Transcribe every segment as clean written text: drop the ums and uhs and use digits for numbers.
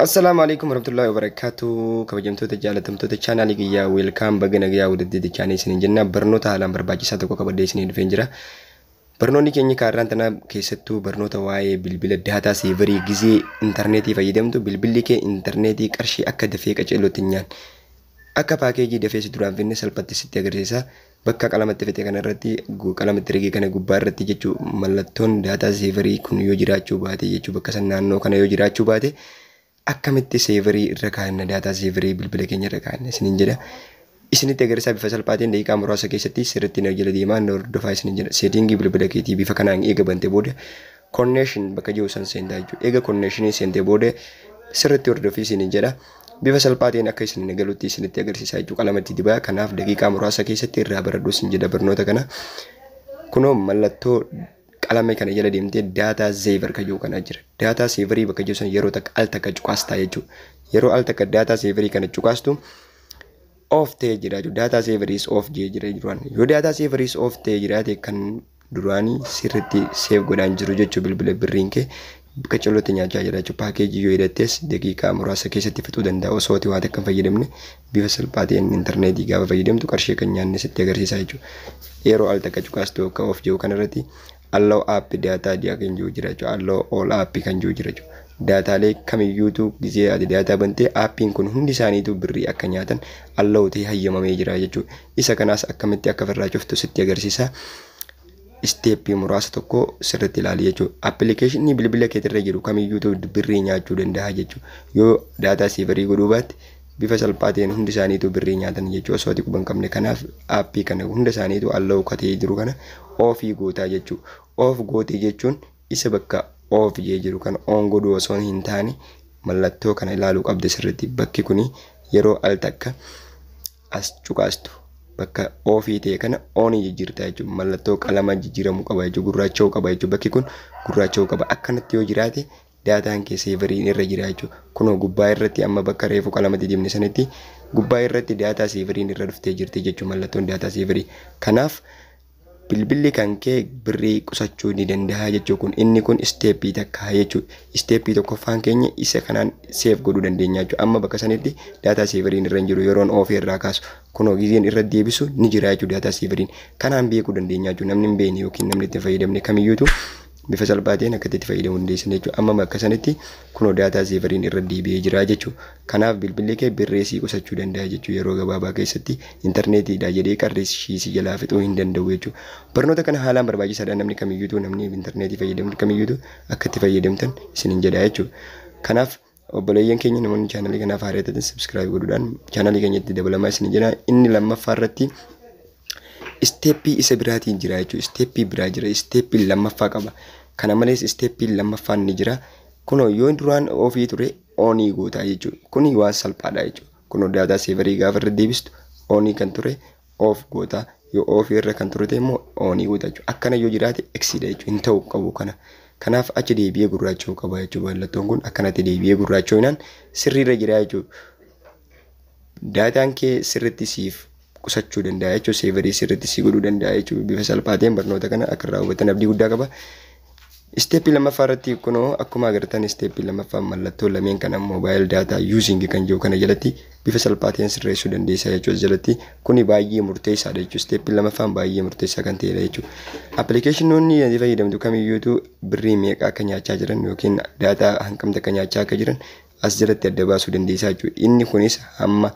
Assalamualaikum warahmatullahi wabarakatuh. Kabajamtoota jaalatamtoota chaanaalii kiyyaa welcome baga nagayaa wadaddii chaanii isiniin jenna. Barnoota haalaan barbaachisaa tokko qabadee isiniin dhufeen jira. Barnoonni keenya kaarraan tana keessattuu barnoota waa'ee bilbila daataa seeverii gizee intarneetii fayyadamtu bilbilli kee intarneetii qarshii akka dafee qaceelootti nyaan akka paakeejii dafee si duraan finne salphatti sitti agarsiisa. Bakka qalamatti fite kana irratti qalamatti rigee kana gubbaa irratti jechuu mallattoon daataa seeverii kun yoo jiraachuu baate jechuu bakka san naannoo kana yoo jiraachuu baate akkamitti seeverii irra kaa'anna daataa seeverii bilbila keenya irra kaa'anna isiniin jedha. Isinitti agarsiisa bifa salphaatiin daqiiqaa muraasa keessatti sirriitti jala deemaa hordofaa isiniin jedha. Seetingii bilbila keetii bifa kanaan eega bantee booda connection bakka jiru san seentaa jechuudha. Eega connection seentee booda sirriitti hordofii isiniin jedha. Bifa salphaatiin akka isiniin galuutti isinitti agarsiisa jechuudha. Qalamatti dibaa kanaaf daqiiqaa muraasa keessatti irraa baradhu isin jedha barnoota kana. Kunoo mallattoo qalame kana jala deemtee daataa seever kajuu kana jira. Daataa seeverii bakka jiru san yeroo takka al takka cuqaastaa jechuudha. Yeroo al takka daataa seeverii kana cuqaastu off ta'ee jira jechuudha. Daataa seeverii off jee jira duraan. Yoo daataa seeverii off ta'ee jiraate kan duraanii sirriitti seef godhaan jiru jechuudha bilbila birriin kee bakka colotti nyaachaa jira jechuudha. Paakeejii yoo hidhattes daqiiqaa muraasa keessatti fixuu danda'a osoo waan akka hin fayyadamne bifa salphaatiin intarneetii gaafa fayyadamtu qarshii kan nyaanne sitti agarsiisa jechuudha. Yeroo al takka cuqaastu akka off jiru kanarratti allow app data dia kan jiru jira jechuudha. Allow all app kan jiru jira jechuudha. Daataalee kamiyyuutu gizee ati daataa bantee appiin kun hundi isaaniitu birrii akka nyaatan allow ta'ee hayyamamee jira jechuudha. Isa kanaas akkamitti akka ofirraa cuftu sitti agarsiisa. Steepii muraasa tokko sirriitti ilaali jechuudha. Appilikeeshinii bilbila keetirra jiru kamiyyuutu birrii nyaachuu danda'a jechuudha. Yoo daataa seeverii godhuu baatte bifa salphaatiin hundi isaaniitu birrii nyaatan jechuudha. Osoo ati quban qabne kanaaf appii kana hunda isaaniitu allow katee jiru kana ofii gootaa jechuudha. Of gootee jechuun isa bakka of jee jiru kan on godhu osoo hin taane mallattoo kana ilaaluu qabda sirriitti. Bakki kuni yeroo al takka as cuqaastu bakka ofii ta'e kana on jijjiirtaa jechuudha. Mallattoo qalama jijjiiramuu qaba jechuudha. Gurraacha'uu qaba jechuudha. Bakki kun gurraacha'uu qaba. Akkanatti yoo jiraate daataan kee seeveriin irra jira jechuudha. Kunoo gubbaa irratti amma bakka reefu qalamatti dibne sanitti gubbaa irratti daataa seeveriin irra dhuftee jirti jechuudha. Mallattoon daataa seeverii. Kanaaf bilbilli kan kee birrii qusachuu ni danda'a jechuudha. Kun inni kun steepii takka jechuudha. Steepii tokkoffaan keenya isa kanaan seef godhuu dandeenya jechuudha. Amma bakka sanitti daataa seeveriin irra hin jiru yeroon ofii irraa kaasu kunoo gizeen irra deebisu ni jira jechuudha daataa seeveriin. Kanaan beekuu dandeenya jechuudha. Namni hin beekne yookiin namni itti fayyadamne kamiyyuutu bifa salphaatiin akka itti fayyadamuu dandeessan jechuudha. Amma bakka sanitti kunoo daataa seeveriin irra deebi'ee jira jechuudha. Kanaaf bilbilli kee birrii qusachuu danda'a jechuudha. Yeroo gabaabaa keessatti intarneetiidha jedhee qarshii si jalaa fixuu hin danda'u jechuudha. Barnoota kana haalaan barbaachisaadha. Namni kamiyyuutu namni intarneetii fayyadamu kamiyyuutu akka itti fayyadamtan isiniin jedha jechuudha. Kanaaf obboleeyyan keenya namoonni chaanalii kanaaf haareetan subscribe godhuudhaan chaanalii keenyatti dabalamaa isiniin jedha. Inni lammaffaa irratti steepii isa biraatiin jira jechuudha. Steepii biraa jira. Steepii lammaffaa qaba. Kana malees steepii lammaffaan ni jira. Kunoo yoo duraan ofii ture onii gootaa jechuudha. Kuni waan salphaadha jechuudha. Kunoo daataa seeverii gaafa irra deebistu onii kan ture of gootaa. Yoo ofii irra kan turte immoo onii gootaa jechuudha. Akkana yoo jiraate eksiidha jechuudha. Hin ta'u qabu kana. Kanaaf achi deebi'ee gurraacha'uu qaba jechuudha. Mallattoon kun akkanatti deebi'ee gurraacha'uunaan sirriirra jira jechuudha. Daataan kee sirriitti siif qusachuu danda'a jechuudha. Seeverii sirriitti si godhuu danda'a jechuudha. Bifa salphaatiin barnoota kana akka irraa hubatan abdii guddaa qaba. Steepii lammaffaa irratti kunoo akkuma agartan steepii lammaffaa mallattoo lameen kana mobile data using kan jiru kana jalatti bifa salphaatiin sirreessuu dandeessa jechuudha. Jalatti kuni baay'ee murteessaadha jechuudha. Steepii lammaffaan baay'ee murteessaa kan ta'edha jechuudha. Appilikeeshinoonni ati fayyadamtu kamiyyuutu birrii meeqa akka nyaachaa jiran yookiin daataa hangamta akka nyaachaa akka jiran as jalatti adda baasuu dandeessaa jechuudha. Inni kunis hamma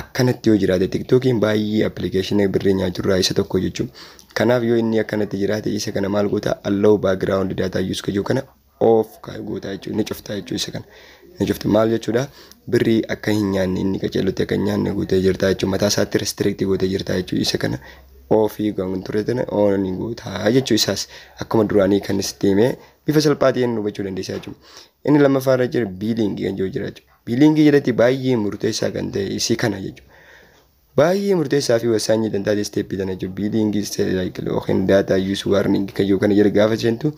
akkanatti yoo jiraate TikTokiin baay'ee appilikeeshinii birrii nyaachurraa isa tokko jechuudha. Kanaaf yoo inni akkanatti jiraate isa kana maal goota allow background data use kajuu kana off goota jechuudha. Ni cuftaa jechuudha isa kana. Ni cufta maal jechuudha? Birrii akka hin nyaanne inni qaceellotti akka hin nyaanne gootee jirta jechuudha. Mataa isaatti restrict gootee jirta jechuudha. Isa kana ofii kan ture tana on goota jechuudha. Isaas akkuma duraanii kan sisteemee bifa salphaatiin hubachuu dandeessaa jechuudha. Inni lammaffaa irra jira billing kan jiru jira jechuudha. Billing jalatti baay'ee murteessaa kan ta'e isii kana jechuudha. Baay'ee murteessaa fi wasaanyi dandaate steepii tana jechuudha. Billing cycle yookiin data use warning kan jiru kana jira gaafa seentu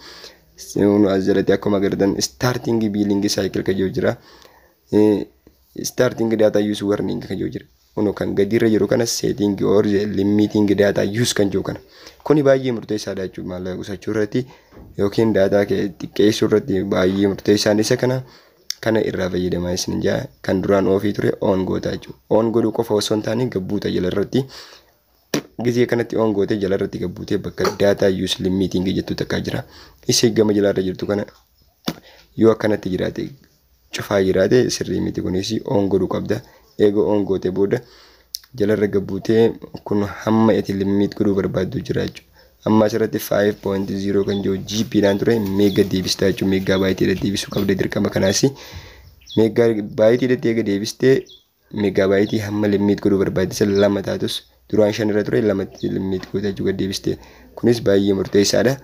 as jalatti akkuma agartan starting billing cycle kan jiru jira. Starting data use warning kan jiru jira. Kuno kan gadirra jiru kana setting or limiting data use kan jiru kana. Kuni baay'ee murteessaadha jechuudha. Maallaqa qusachuu irratti yookiin data kee xiqqeessuu irratti baay'ee murteessaan isa kana. kana irraa fayyadamaa isin jaa kan duraan ofii ture on gootaa jechuudha. On godhuu qofa osoo hin taane gabbuuta jalarratti gizee kanatti on gootee jalarratti gabbuutee bakka data use limiting jettu takka jira. Isii gama jalarra jirtu kana yoo akkanatti jiraate cufaa jiraate sirrii miti kunis on godhuu qabda. Eego on gootee booda jalarra gabbuutee kun hamma ati limit godhuu barbaaddu jira jechuudha. Amma asirratti 5.0 kan jiru GB dhaan ture mega deebistaa jechuudha. Megaabaayitii irra deebisuu qabda dirqama kanaas megaabaayitii irratti eega deebistee megaabaayitii hamma limit godhuu barbaadisa lama taatus duraan 5 irra ture lamatti limit godhaa jechuudha deebistee. Kunis baay'ee murteessaadha.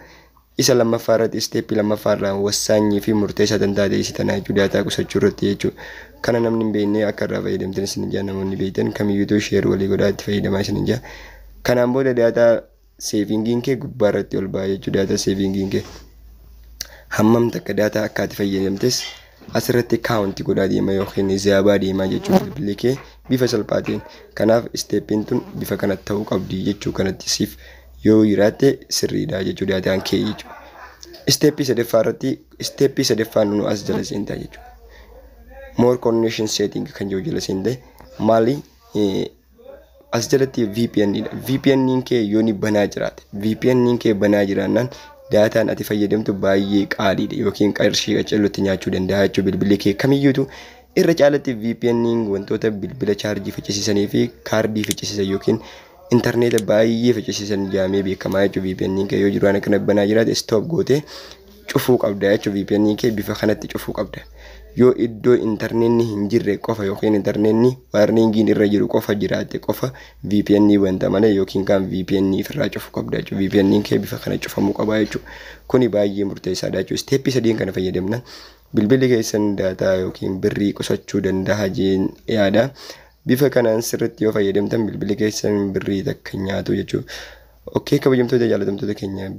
Isa lammaffaa irratti step lammaffaa irraa wasaanyii fi murteessaa kan taate isi tanaa jechuudha daataa qusachuu irratti jechuudha. Kana namni hin beekne akka irraa fayyadamtan isin jaa namoonni beektan kamiyyuu share walii godhaa itti fayyadamaa isin jaa. Kanaan booda daataa savingin kee gubbaa irratti ol ba'aa jechuudha. Daataa savingin kee hammam takka daataa akka ati fayyadamtes asirratti kaawunti godhaa deema yookiin zaabaa deemaa jechuudha bilbilli kee bifa salphaatiin. Kanaaf steppiin tun bifa kanatti ta'uu qabdi jechuu kanatti siif yoo jiraatte sirriidha jechuudha daataan kee jechuudha. Steppii sadaffaa irratti steppii sadaffaan nu as jala seentaa jechuudha. More connection setting kan jiru jala seentee maali as jalatti VPN dha. VPN kee yoo ni banaa jiraate VPN kee banaa jiraannaan daataan ati fayyadamtu baay'ee qaaliidha yookiin qarshii qacellotti nyaachuu danda'a jechuudha bilbilli kee kamiyyuutu. Irra caalatti VPN wantoota bilbila chaarjii ficcisiisanii fi kaardii ficcisiisan yookiin internet baay'ee ficcisiisan jaamee beekamaa jechuudha. VPN kee yoo jiraan akkana banaa jiraate stop gootee cufuu qabda jechuudha. VPN kee bifa kanatti cufuu qabda. Yoo iddoo internetni hin jirre qofa yookiin internetni warningiin irra jiru qofa jiraate qofa VPN wanta malee yookiin kan VPN irraa cufuu qabda jechuudha. VPN kee bifa kana cufamuu qaba jechuudha. Kuni baay'ee murteessaadha jechuudha. Steppii sadeen kana fayyadamna bilbilli keessan daataa yookiin birrii qusachuu danda'a jeen yaada. Bifa kanaan sirriitti yoo fayyadamtan bilbilli keessan birrii takka nyaatu jechuudha. Okay, kabajamtoota jaalatamtoota keenya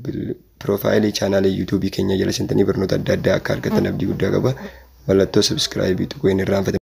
profaayilii chaanaalii YouTube keenya jala seentanii barnoota adda addaa akka argatan abdii guddaa qaba. Mallattoo subscribe tuquu hin irraanfatin.